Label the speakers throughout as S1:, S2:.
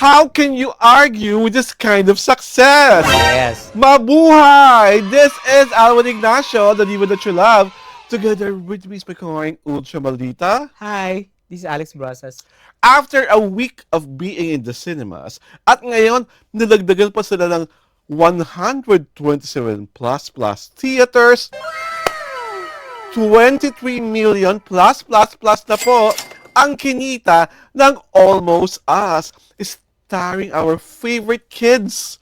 S1: How can you argue with this kind of success?
S2: Yes.
S1: Mabuhay! This is Alwin Ignacio, the diva that you love, together with Miss McCoy, Ultra Maldita.
S2: Hi, this is Alex Brasas.
S1: After a week of being in the cinemas, at ngayon, nilagdagan pa sila ng 127 plus theaters, 23 million plus na po ang kinita ng Almost Us, starring our favorite kids,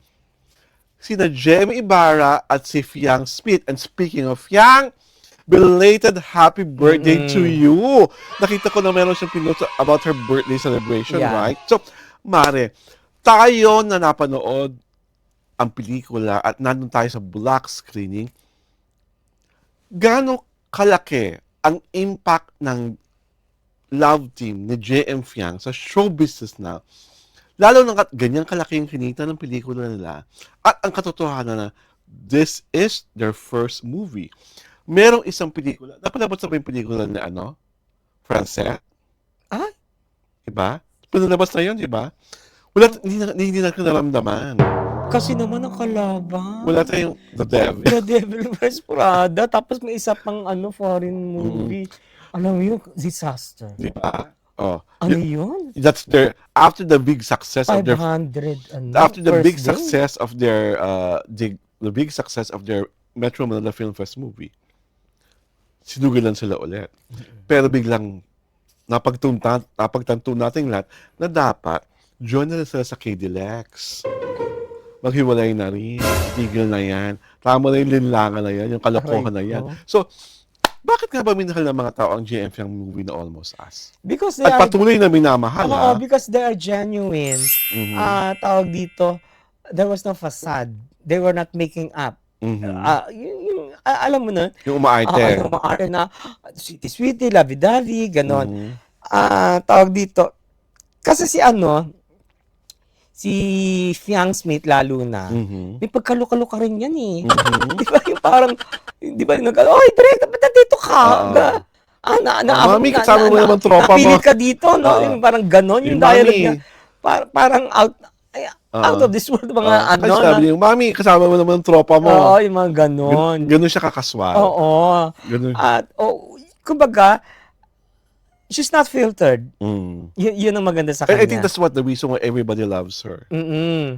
S1: sina Jemmy Ibarra at si Fiang Smith. And speaking of Fiang, belated happy birthday to you. Nakita ko na meron siyang pinost about her birthday celebration,
S2: Yeah.
S1: right? So, Mare, tayo na napanood ang pelikula at nandun tayo sa black screening, gaano kalaki ang impact ng love team ni JM Fiang sa show business na, lalo na ganyan kalaki yung kinita ng pelikula nila, at ang katotohanan na this is their first movie. Merong isang pelikula, napalabas na ba yung pelikula ni Francette?
S2: Ah?
S1: Diba? Pinalabas na yun, diba? Wala, hindi natin naramdaman.
S2: Kasi naman ang kalaban.
S1: Wala tayong The Devil.
S2: The Devil Wears Prada. Tapos may isa pang foreign movie. Alam mo yung disaster.
S1: Diba? Oh.
S2: Ano yun?
S1: That's their, after the big success of their
S2: 500,
S1: after the
S2: first
S1: big
S2: day?
S1: success of their the big success of their Metro Manila Film Fest movie, sinugilan sila ulit. Pero biglang napagtanto natin lahat na dapat join na sila sa KD Lex. Maghiwalay na rin. Tigil na yan. Tama na yung linlangan na yan. Yung kalokohan na yan. So, bakit nga ba minahal ng mga tao ang JM Fiang movie na Almost Us?
S2: Because they
S1: At
S2: are...
S1: patuloy na minamahal, ha?
S2: Oo, because they are genuine. Tawag dito, there was no facade. They were not making up. Alam mo na,
S1: Yung umaarte.
S2: yung maarte na, sweetie, lovey-dovey, ganon. Tawag dito, kasi si Fiang Smith lalo na, may pagkaluka-luka rin yan eh. Di ba yung parang, di ba yung oy, direct, ba't nandito ka?
S1: Mami, kasama mo naman tropa mo.
S2: Napilit ka dito, no? Yung parang ganon, yung dialogue niya. Parang out of this world, mga
S1: Kasi sabi niya, Mami, kasama mo naman tropa mo.
S2: Oo, yung mga ganon.
S1: Ganon siya kakaswal.
S2: Oo.
S1: Ganon.
S2: At, kumbaga, she's not filtered. Yun ang maganda sa kanya.
S1: I think that's what the reason why everybody loves her.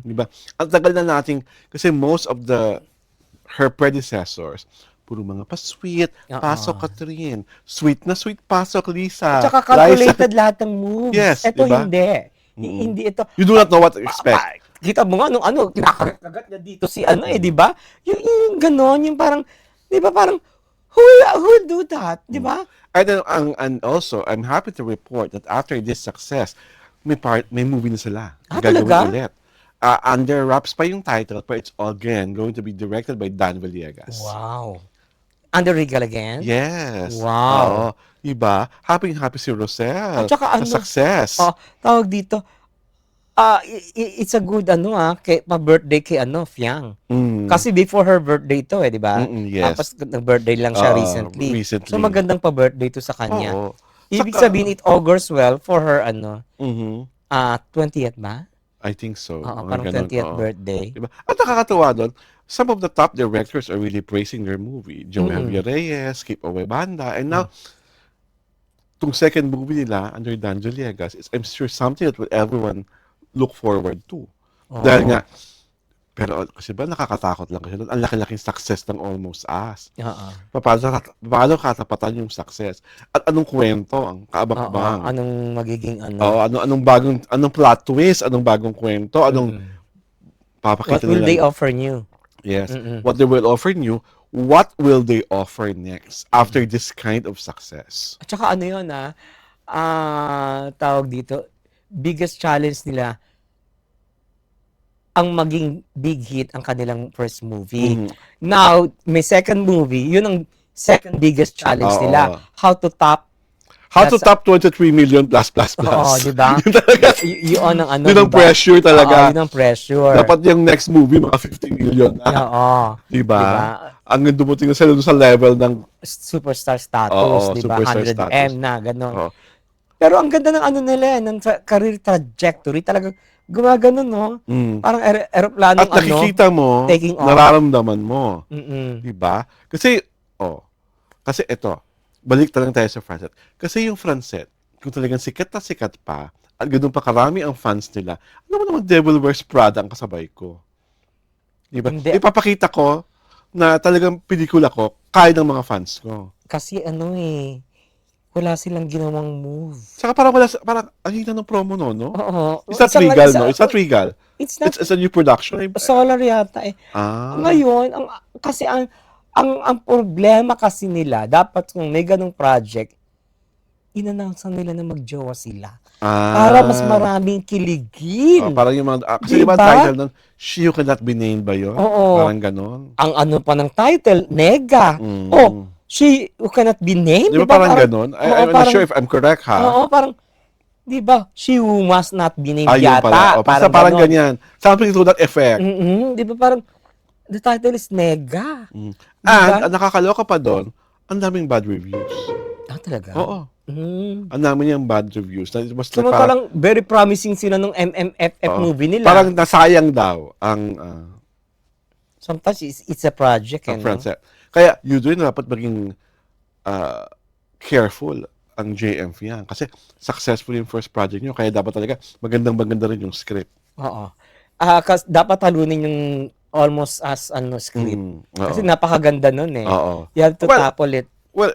S1: Diba? Ang tagal na nating, kasi most of her predecessors, puro mga pa-sweet, pasok Catherine, sweet na sweet pasok Lisa.
S2: Tsaka calculated lahat ng moves.
S1: Yes,
S2: Ito
S1: diba?
S2: hindi. Hindi ito.
S1: You do not know what to expect.
S2: Kita mo nga, kinakagat niya dito si di ba? Yung ganon, yung parang, di ba parang, who will do that? Di ba?
S1: And also, I'm happy to report that after this success, may movie na sila.
S2: Talaga?
S1: Ulit. Under wraps pa yung title, but it's again going to be directed by Dan Villegas.
S2: Wow. Under Regal again?
S1: Yes.
S2: Wow.
S1: Oo. Diba? Happy si Rosel.
S2: At saka
S1: sa success.
S2: Tawag dito, it's a good pa-birthday kay Fiang. Kasi before her birthday to di ba?
S1: Yes.
S2: Tapos nag-birthday lang siya recently. So magandang pa-birthday to sa kanya.
S1: Oo.
S2: Ibig sabihin, it augurs well for her 20th ba?
S1: I think so.
S2: Oo, parang 20th birthday.
S1: Diba? At nakakatuwa doon, some of the top directors are really praising their movie. Joe Javier Reyes, Skip Away Banda, and now, itong second movie nila under Dan Villegas, I'm sure something that will everyone look forward to. Dahil nga, pero kasi ba nakakatakot lang kasi ang laki-laking success ng Almost Us. Paano katapatan yung success? At anong kwento ang kaabang-abang?
S2: Anong magiging
S1: anong plot twist, anong bagong kwento, anong papakita
S2: what will
S1: nila?
S2: they offer new?
S1: Yes. What they will offer new, what will they offer next after this kind of success?
S2: At saka yun tawag dito, biggest challenge nila ang maging big hit ang kanilang first movie. Now, may second movie, yun ang second biggest challenge nila. How to top
S1: 23 million plus.
S2: Oo, di ba? Yun ang
S1: Yun ang pressure talaga.
S2: Yun ang pressure.
S1: Dapat yung next movie, mga 50 million na.
S2: Oo.
S1: Diba? Ang dumating na sila sa level ng
S2: superstar status, di ba?
S1: superstar
S2: 100M
S1: status.
S2: na, gano'n. Pero ang ganda ng nila, ng career trajectory, talagang gumaganon, no?
S1: Mm.
S2: Parang eroplanong
S1: At nakikita mo,
S2: taking off.
S1: nararamdaman mo.
S2: Mm-mm.
S1: Di ba? Kasi ito, balik lang tayo sa Francet. Kasi yung Francet, kung talagang sikat na sikat pa, at ganun pa karami ang fans nila, ano mo naman Devil Wears Prada ang kasabay ko? Di ba?
S2: Hindi.
S1: Ipapakita ko na talagang pelikula ko, kaya ng mga fans ko.
S2: Kasi wala silang ginawang move.
S1: Saka parang ang hina ng promo no?
S2: Oo.
S1: It's not legal, no? It's not legal.
S2: It's not
S1: It's a new production.
S2: solar yata eh.
S1: Ah.
S2: Ngayon, kasi ang problema kasi nila, dapat kung may ganong project, in-announce nila na magjowa sila. Para mas maraming kiligin.
S1: Parang yung mga, kasi diba title nun, She Who Cannot Be Named ba yun?
S2: Oo.
S1: Parang ganon.
S2: Ang ano pa ng title, Nega. She Who Cannot Be Named.
S1: Di ba parang ganon? I'm not sure if I'm correct, ha?
S2: Oo, parang, di ba, She Who Must Not Be Named
S1: Ayun
S2: yata.
S1: pala. Parang ganyan. Something to that effect.
S2: Di ba parang, the title is Nega.
S1: And, ang nakakaloka pa doon, ang daming bad reviews.
S2: Talaga?
S1: Oo. Ang dami niyang bad reviews.
S2: Samantalang very promising sila nung MMFF movie nila.
S1: Parang nasayang daw ang
S2: sometimes it's a project.
S1: Francet. Kaya usually dapat maging careful ang JMF yan. Kasi successful yung first project niyo. Kaya dapat talaga maganda rin yung script.
S2: Oo. Kasi dapat talunin yung almost as script. Kasi napakaganda nun eh.
S1: Oo.
S2: You have to tackle it.
S1: Well,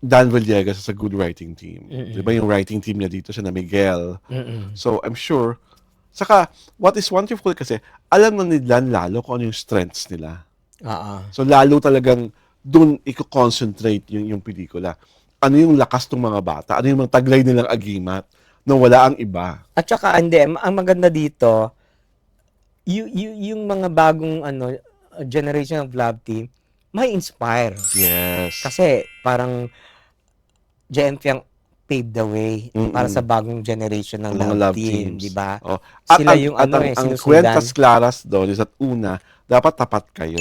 S1: Dan Villegas is a good writing team. Diba yung writing team niya dito siya na Miguel. So, I'm sure. Saka, what is wonderful kasi, alam na nila lalo kung ano yung strengths nila. So, lalo talagang dun i-concentrate yung pelikula. Ano yung lakas ng mga bata? Ano yung mga taglay nilang agimat na wala ang iba?
S2: At saka, ang maganda dito, yung mga bagong generation of love team, may inspire.
S1: Yes.
S2: Kasi parang JMF yung paved the way para sa bagong generation ng love team, di ba? Sila yung
S1: ang kwentas claras doon is at una, dapat tapat kayo.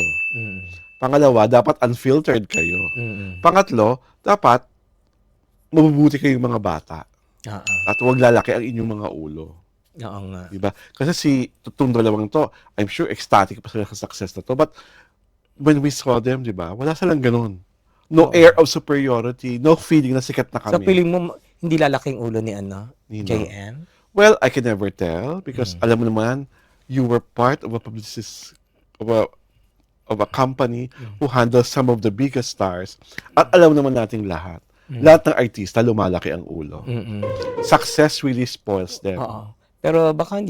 S1: Pangalawa, dapat unfiltered kayo. Pangatlo, dapat mabubuti kayong mga bata. At huwag lalaki ang inyong mga ulo.
S2: Oo nga.
S1: Diba? Kasi itong dalawang to, I'm sure ecstatic pa sila sa success na to. But when we saw them, diba, wala silang ganun. No air of superiority, no feeling na sikat na kami.
S2: So, feeling mo, hindi lalaking ulo ni JM?
S1: Well, I can never tell because alam mo naman, you were part of a publicist, of a company who handles some of the biggest stars. At alam naman nating lahat ng artista lumalaki ang ulo. Success really spoils them.
S2: Oo. Pero baka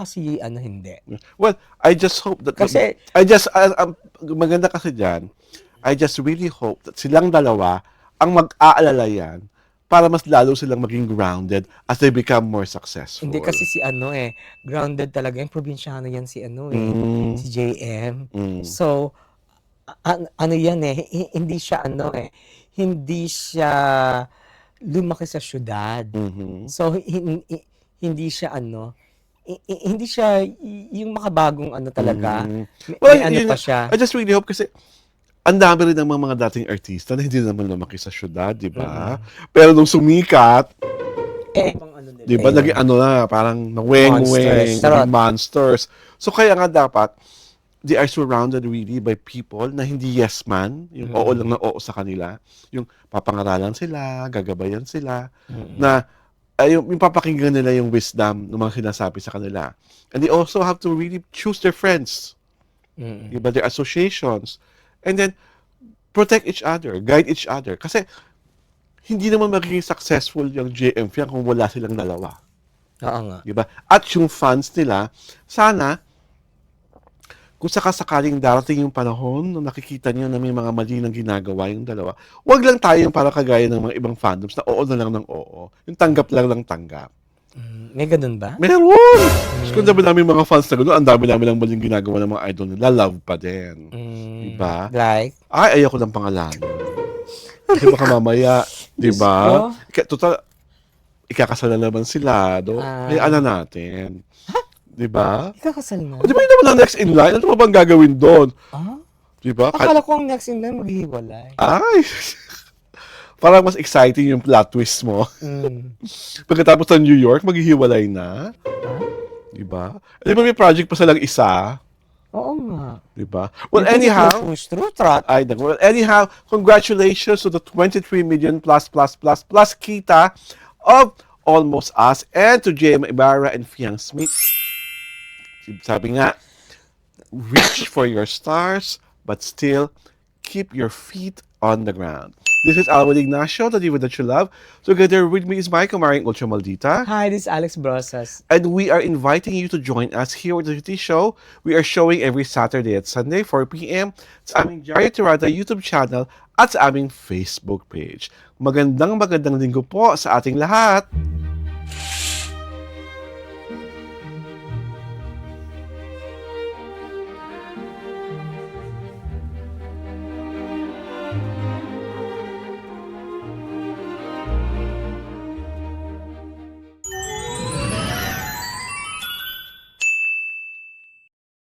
S2: si hindi.
S1: Well, I just hope that
S2: kasi
S1: maganda kasi diyan. I just really hope that silang dalawa ang mag-aalala yan para mas lalo silang maging grounded as they become more successful.
S2: Hindi kasi grounded talaga. Yung probinsyano yan si si JM. So, hindi siya hindi siya lumaki sa syudad. So, hindi siya hindi siya yung makabagong talaga. May pa siya.
S1: I just really hope kasi ang dami rin ng mga dating artista na hindi naman lumaki sa syudad, di ba? Pero nung sumikat, di ba, naging parang naweng-weng, monsters. So kaya nga dapat, they are surrounded really by people na hindi yes man, yung oo lang na oo sa kanila, yung papangaralan sila, gagabayan sila, na yung papakinggan nila yung wisdom ng mga sinasabi sa kanila. And they also have to really choose their friends, diba, their associations, and then protect each other, guide each other. Kasi hindi naman magiging successful yung JMF yan kung wala silang dalawa.
S2: Oo nga.
S1: Diba? At yung fans nila, sana, kung sakasakaling darating yung panahon na nakikita niyo na may mga mali nang ginagawa yung dalawa, wag lang tayo yung para kagaya ng mga ibang fandoms na oo na lang ng oo. Yung tanggap lang ng tanggap.
S2: May ganun ba?
S1: Meron! Kung dami mga fans na gano'n, ang dami lang maling ginagawa ng mga idol nila, love pa din. Diba?
S2: Like?
S1: Ay, ayoko ng pangalan. Kasi baka mamaya, diba? Total, ikakasal na naman sila, do? Hayaan na natin. Diba?
S2: Ikakasal na?
S1: O, diba yun naman ang next in line? Ano ba bang gagawin doon? Diba?
S2: Akala ko ang next in line maghihiwalay.
S1: Ay! Parang mas exciting yung plot twist mo. Pagkatapos sa New York, maghihiwalay na. Diba? Di ba may project pa silang isa?
S2: Oo nga.
S1: Diba? Well,
S2: Yung
S1: anyhow,
S2: Philippines True Trot.
S1: well, anyhow, congratulations to the 23 million plus kita of Almost Us and to JM Ibarra and Fiang Smith. Sabi nga, reach for your stars, but still keep your feet on the ground. This is Alwin Ignacio, the diva that you love. Together with me is my kumaring Ultra Maldita.
S2: Hi, this is Alex Brosas.
S1: And we are inviting you to join us here with the City Show. We are showing every Saturday at Sunday, 4 p.m. sa aming Jario Tirada YouTube channel at sa aming Facebook page. Magandang linggo po sa ating lahat!